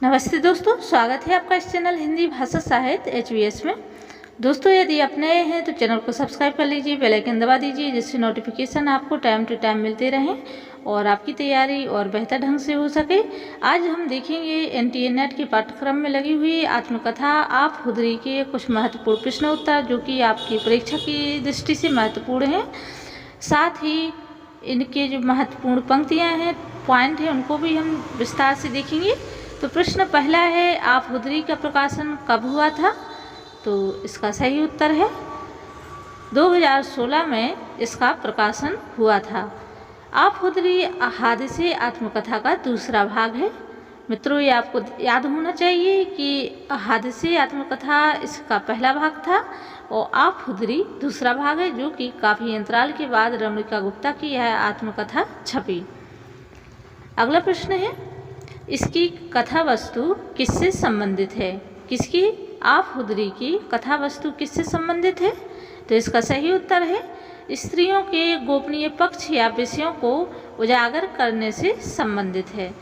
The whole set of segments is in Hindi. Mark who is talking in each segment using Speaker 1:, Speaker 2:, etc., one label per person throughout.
Speaker 1: नमस्ते दोस्तों, स्वागत है आपका इस चैनल हिंदी भाषा साहित्य HVS में। दोस्तों, यदि आप नए हैं तो चैनल को सब्सक्राइब कर लीजिए, बेल आइकन दबा दीजिए, जिससे नोटिफिकेशन आपको टाइम टू टाइम मिलते रहें और आपकी तैयारी और बेहतर ढंग से हो सके। आज हम देखेंगे NTA नेट के पाठ्यक्रम में लगी हुई आत्मकथा आप खुदरी के कुछ महत्वपूर्ण प्रश्न उत्तर, जो कि आपकी परीक्षा की दृष्टि से महत्वपूर्ण हैं। साथ ही इनके जो महत्वपूर्ण पंक्तियाँ हैं, पॉइंट हैं, उनको भी हम विस्तार से देखेंगे। तो प्रश्न पहला है, आप खुदरी का प्रकाशन कब हुआ था? तो इसका सही उत्तर है 2016 में इसका प्रकाशन हुआ था। आप खुदरी हादसे आत्मकथा का दूसरा भाग है। मित्रों, ये आपको याद होना चाहिए कि हादसे आत्मकथा इसका पहला भाग था और आप खुदरी दूसरा भाग है, जो कि काफ़ी अंतराल के बाद रमणिका गुप्ता की यह आत्मकथा छपी। अगला प्रश्न है, इसकी कथा वस्तु किससे संबंधित है? किसकी? आप खुदरी की कथा वस्तु किससे संबंधित है? तो इसका सही उत्तर है स्त्रियों के गोपनीय पक्ष या विषयों को उजागर करने से संबंधित है।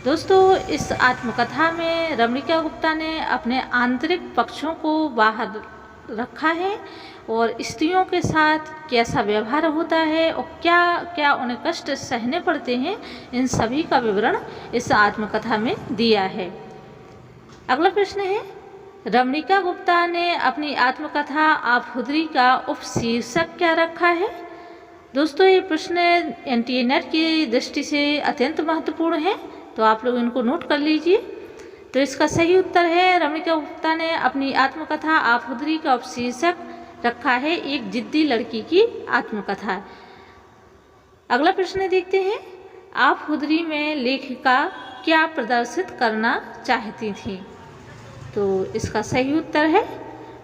Speaker 1: दोस्तों, इस आत्मकथा में रमणिका गुप्ता ने अपने आंतरिक पक्षों को बाहर रखा है और स्त्रियों के साथ कैसा व्यवहार होता है और क्या क्या उन्हें कष्ट सहने पड़ते हैं, इन सभी का विवरण इस आत्मकथा में दिया है। अगला प्रश्न है, रमणिका गुप्ता ने अपनी आत्मकथा आप खुदरी का उपशीर्षक क्या रखा है? दोस्तों, ये प्रश्न NTA नेट की दृष्टि से अत्यंत महत्वपूर्ण है, तो आप लोग इनको नोट कर लीजिए। तो इसका सही उत्तर है, रमणिका गुप्ता ने अपनी आत्मकथा आप खुदरी का उपशीर्षक रखा है एक जिद्दी लड़की की आत्मकथा। अगला प्रश्न देखते हैं, आप खुदरी में लेखिका क्या प्रदर्शित करना चाहती थी? तो इसका सही उत्तर है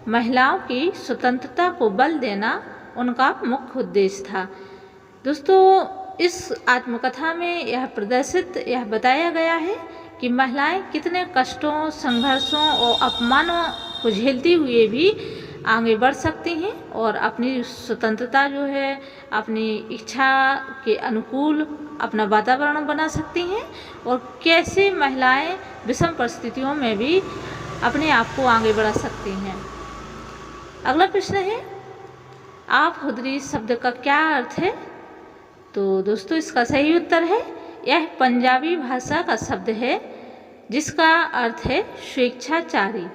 Speaker 1: महिलाओं की स्वतंत्रता को बल देना उनका मुख्य उद्देश्य था। दोस्तों, इस आत्मकथा में यह बताया गया है कि महिलाएं कितने कष्टों, संघर्षों और अपमानों को झेलती हुए भी आगे बढ़ सकती हैं और अपनी स्वतंत्रता जो है, अपनी इच्छा के अनुकूल अपना वातावरण बना सकती हैं और कैसे महिलाएं विषम परिस्थितियों में भी अपने आप को आगे बढ़ा सकती हैं। अगला प्रश्न है, आप खुदरी शब्द का क्या अर्थ है? तो दोस्तों, इसका सही उत्तर है यह पंजाबी भाषा का शब्द है जिसका अर्थ है स्वेच्छाचारी।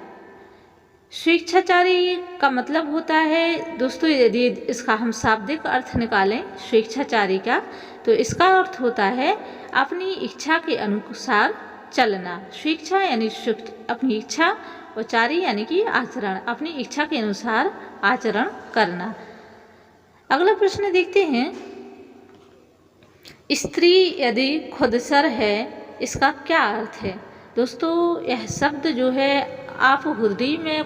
Speaker 1: स्वेच्छाचारी का मतलब होता है, दोस्तों, यदि इसका हम शाब्दिक अर्थ निकालें स्वेच्छाचारी का, तो इसका अर्थ होता है अपनी इच्छा के अनुसार चलना। स्वेच्छा यानी अपनी इच्छा और चारी यानी कि आचरण, अपनी इच्छा के अनुसार आचरण करना। अगला प्रश्न देखते हैं, स्त्री यदि खुदसर है, इसका क्या अर्थ है? दोस्तों, यह शब्द जो है आप खुदरी में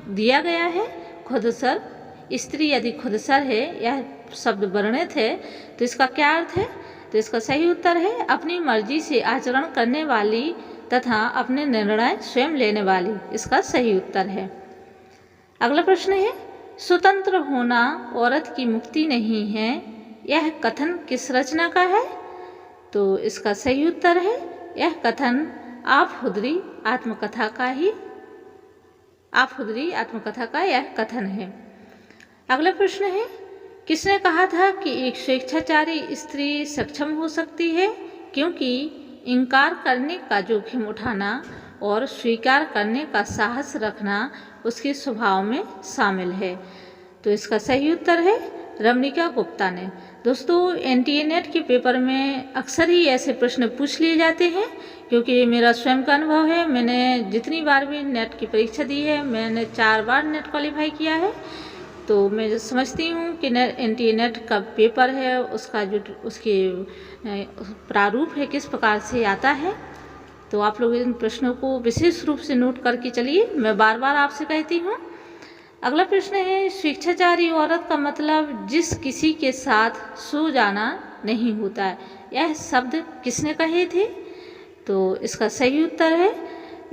Speaker 1: दिया गया है, खुदसर। स्त्री यदि खुदसर है, यह शब्द वर्णित है, तो इसका क्या अर्थ है? तो इसका सही उत्तर है अपनी मर्जी से आचरण करने वाली तथा अपने निर्णय स्वयं लेने वाली। इसका सही उत्तर है। अगला प्रश्न है, स्वतंत्र होना औरत की मुक्ति नहीं है, यह कथन किस रचना का है? तो इसका सही उत्तर है यह कथन आप खुदरी आत्मकथा का यह कथन है। अगला प्रश्न है, किसने कहा था कि एक स्वेच्छाचारी स्त्री सक्षम हो सकती है? क्योंकि इनकार करने का जोखिम उठाना और स्वीकार करने का साहस रखना उसके स्वभाव में शामिल है। तो इसका सही उत्तर है रमणिका गुप्ता ने। दोस्तों, NTA नेट के पेपर में अक्सर ही ऐसे प्रश्न पूछ लिए जाते हैं, क्योंकि मेरा स्वयं का अनुभव है। मैंने जितनी बार भी नेट की परीक्षा दी है, मैंने 4 बार नेट क्वालिफाई किया है, तो मैं समझती हूँ कि NTA नेट का पेपर है, उसका जो उसके प्रारूप है किस प्रकार से आता है, तो आप लोग इन प्रश्नों को विशेष रूप से नोट करके चलिए, मैं बार बार आपसे कहती हूँ। अगला प्रश्न है, स्वेच्छाचारी औरत का मतलब जिस किसी के साथ सो जाना नहीं होता है, यह शब्द किसने कहे थे? तो इसका सही उत्तर है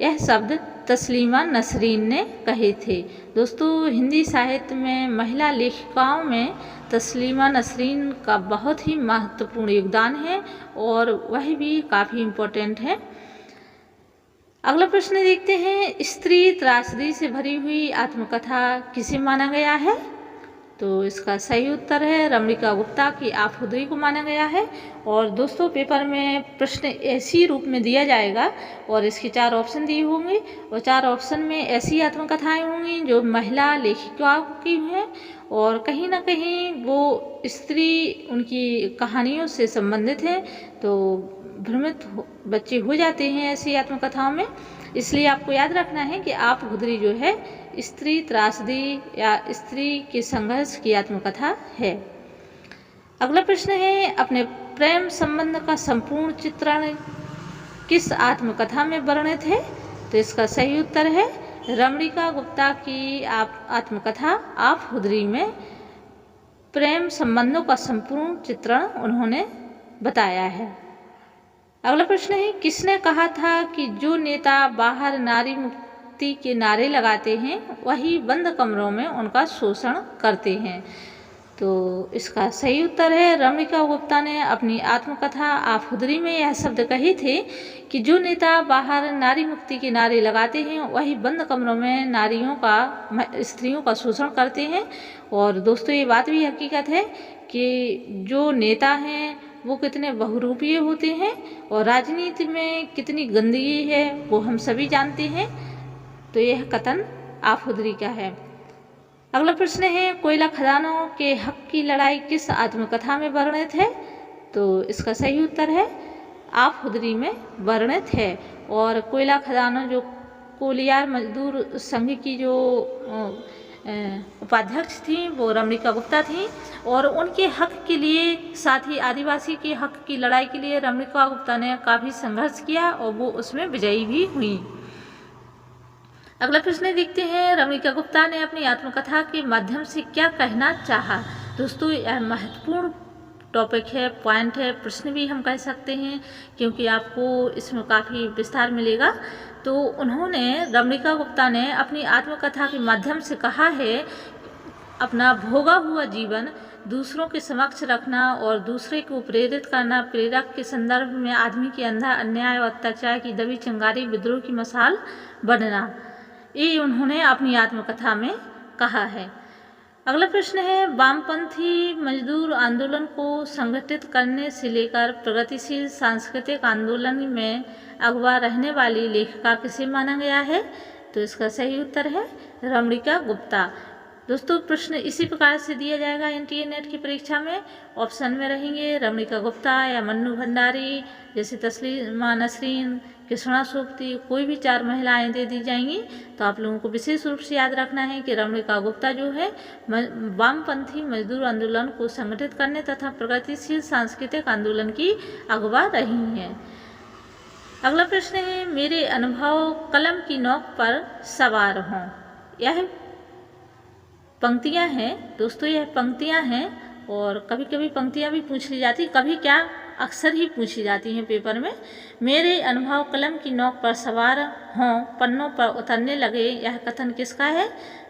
Speaker 1: यह शब्द तस्लीमा नसरीन ने कहे थे। दोस्तों, हिंदी साहित्य में महिला लेखिकाओं में तस्लीमा नसरीन का बहुत ही महत्वपूर्ण योगदान है और वह भी काफ़ी इम्पोर्टेंट है। अगला प्रश्न देखते हैं, स्त्री त्रासदी से भरी हुई आत्मकथा किसे माना गया है? तो इसका सही उत्तर है रमणिका गुप्ता की आपहुदरी को माना गया है। और दोस्तों पेपर में प्रश्न ऐसी रूप में दिया जाएगा और इसके 4 ऑप्शन दिए होंगे और 4 ऑप्शन में ऐसी आत्मकथाएं होंगी जो महिला लेखिकाओं की हैं और कहीं ना कहीं वो स्त्री उनकी कहानियों से संबंधित हैं। तो भ्रमित बच्चे हो जाते हैं ऐसी आत्मकथाओं में, इसलिए आपको याद रखना है कि आपहुदरी जो है स्त्री त्रासदी या स्त्री के संघर्ष की आत्मकथा है। अगला प्रश्न है, अपने प्रेम संबंध का संपूर्ण चित्रण किस आत्मकथा में वर्णित है? तो इसका सही उत्तर है रमणिका गुप्ता की आत्मकथा आपहुदरी में प्रेम संबंधों का संपूर्ण चित्रण उन्होंने बताया है। अगला प्रश्न है, किसने कहा था कि जो नेता बाहर नारी मुक्ति के नारे लगाते हैं वही बंद कमरों में उनका शोषण करते हैं? तो इसका सही उत्तर है रमणिका गुप्ता ने अपनी आत्मकथा आपहुदरी में यह शब्द कहे थे कि जो नेता बाहर नारी मुक्ति के नारे लगाते हैं वही बंद कमरों में स्त्रियों का शोषण करते हैं। और दोस्तों ये बात भी हकीकत है कि जो नेता हैं वो कितने बहुरूपीय होते हैं और राजनीति में कितनी गंदगी है वो हम सभी जानते हैं। तो यह कथन आपहुदरी का है। अगला प्रश्न है, कोयला खदानों के हक की लड़ाई किस आत्मकथा में वर्णित है? तो इसका सही उत्तर है आपहुदरी में वर्णित है। और कोयला खदानों जो कोलियार मजदूर संघ की जो उपाध्यक्ष थी वो रमणिका गुप्ता थी और उनके हक के लिए, साथ ही आदिवासी के हक की लड़ाई के लिए रमणिका गुप्ता ने काफ़ी संघर्ष किया और वो उसमें विजयी भी हुई। अगला प्रश्न देखते हैं, रमणिका गुप्ता ने अपनी आत्मकथा के माध्यम से क्या कहना चाहा? दोस्तों यह महत्वपूर्ण टॉपिक है, पॉइंट है, प्रश्न भी हम कह सकते हैं क्योंकि आपको इसमें काफ़ी विस्तार मिलेगा। तो उन्होंने रमणिका गुप्ता ने अपनी आत्मकथा के माध्यम से कहा है अपना भोगा हुआ जीवन दूसरों के समक्ष रखना और दूसरे को प्रेरित करना, प्रेरक के संदर्भ में आदमी के अंदर अन्याय और अत्याचार की दबी चिंगारी विद्रोह की मशाल बनना, ये उन्होंने अपनी आत्मकथा में कहा है। अगला प्रश्न है, वामपंथी मजदूर आंदोलन को संगठित करने से लेकर प्रगतिशील सांस्कृतिक आंदोलन में अगवा रहने वाली लेखिका किसे माना गया है? तो इसका सही उत्तर है रमणिका गुप्ता। दोस्तों प्रश्न इसी प्रकार से दिया जाएगा एनटीए नेट की परीक्षा में। ऑप्शन में रहेंगे रमणिका गुप्ता या मन्नू भंडारी, जैसे तस्लीमा नसरीन, कृष्णा सोबती, कोई भी 4 महिलाएं दे दी जाएंगी। तो आप लोगों को विशेष रूप से याद रखना है कि रमणिका गुप्ता जो है वामपंथी मजदूर आंदोलन को संगठित करने तथा प्रगतिशील सांस्कृतिक आंदोलन की अगवा रही हैं। अगला प्रश्न है, मेरे अनुभव कलम की नोक पर सवार हों। यह पंक्तियां हैं दोस्तों, यह पंक्तियां हैं और कभी कभी पंक्तियां भी पूछ ली जाती, कभी क्या अक्सर ही पूछी जाती हैं पेपर में। मेरे अनुभव कलम की नोक पर सवार हों, पन्नों पर उतरने लगे, यह कथन किसका है?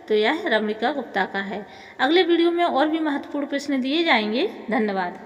Speaker 1: तो यह रमणिका गुप्ता का है। अगले वीडियो में और भी महत्वपूर्ण प्रश्न दिए जाएंगे। धन्यवाद।